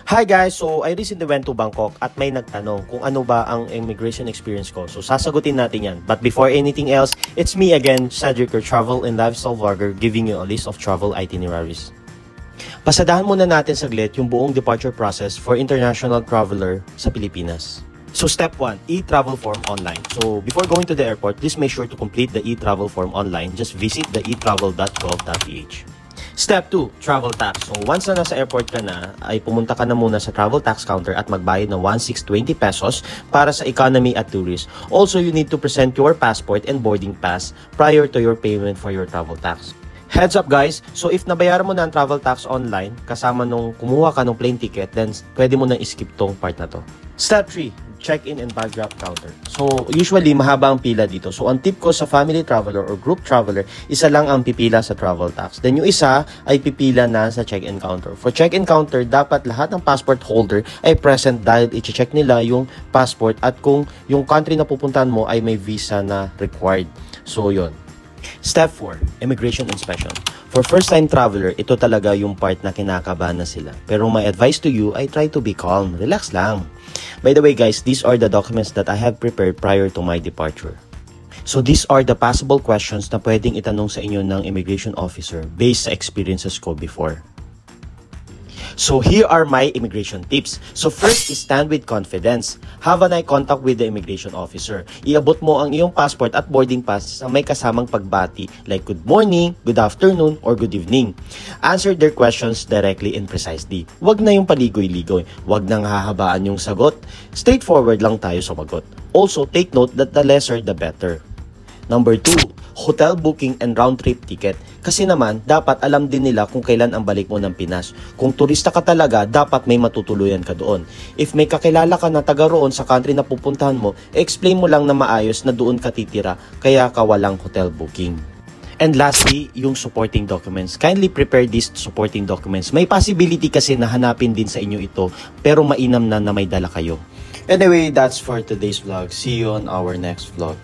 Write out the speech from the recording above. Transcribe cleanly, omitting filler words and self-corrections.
Hi guys! So, I recently went to Bangkok at may nagtanong kung ano ba ang immigration experience ko. So, sasagutin natin yan. But before anything else, it's me again, Cedric, your travel and lifestyle vlogger, giving you a list of travel itineraries. Pasadahan muna natin saglit yung buong departure process for international traveler sa Pilipinas. So, step 1, e-travel form online. So, before going to the airport, please make sure to complete the e-travel form online. Just visit the etravel.gov.ph. Step 2, travel tax. So, once na nasa airport ka na, ay pumunta ka na muna sa travel tax counter at magbayad ng 1,620 pesos para sa economy at tourist. Also, you need to present your passport and boarding pass prior to your payment for your travel tax. Heads up guys, so if nabayaran mo na ang travel tax online, kasama nung kumuha ka ng plane ticket, then pwede mo na skip tong part na to. Step 3, check-in and bag drop counter. So, usually, mahaba ang pila dito. So, ang tip ko sa family traveler or group traveler, isa lang ang pipila sa travel tax. Then, yung isa ay pipila na sa check-in counter. For check-in counter, dapat lahat ng passport holder ay present dahil i-check nila yung passport at kung yung country na pupuntahan mo ay may visa na required. So, yun. Step 4, immigration inspection. For first-time traveler, ito talaga yung part na kinakabahan na sila. Pero my advice to you ay try to be calm. Relax lang. By the way guys, these are the documents that I have prepared prior to my departure. So these are the possible questions na pwedeng itanong sa inyo ng immigration officer based sa experiences ko before. So here are my immigration tips. So first is stand with confidence. Have an eye contact with the immigration officer. Iabot mo ang iyong passport at boarding pass sa may kasamang pagbati like good morning, good afternoon, or good evening. Answer their questions directly and precisely. Huwag na yung paligoy-ligoy. Huwag nang hahabaan yung sagot. Straightforward lang tayo sumagot. Also, take note that the lesser the better. Number 2, hotel booking and round-trip ticket. Kasi naman, dapat alam din nila kung kailan ang balik mo ng Pinas. Kung turista ka talaga, dapat may matutuluyan ka doon. If may kakilala ka na taga roon sa country na pupuntahan mo, explain mo lang na maayos na doon ka titira, kaya ka walang hotel booking. And lastly, yung supporting documents. Kindly prepare these supporting documents. May possibility kasi na hanapin din sa inyo ito, pero mainam na may dala kayo. Anyway, that's for today's vlog. See you on our next vlog.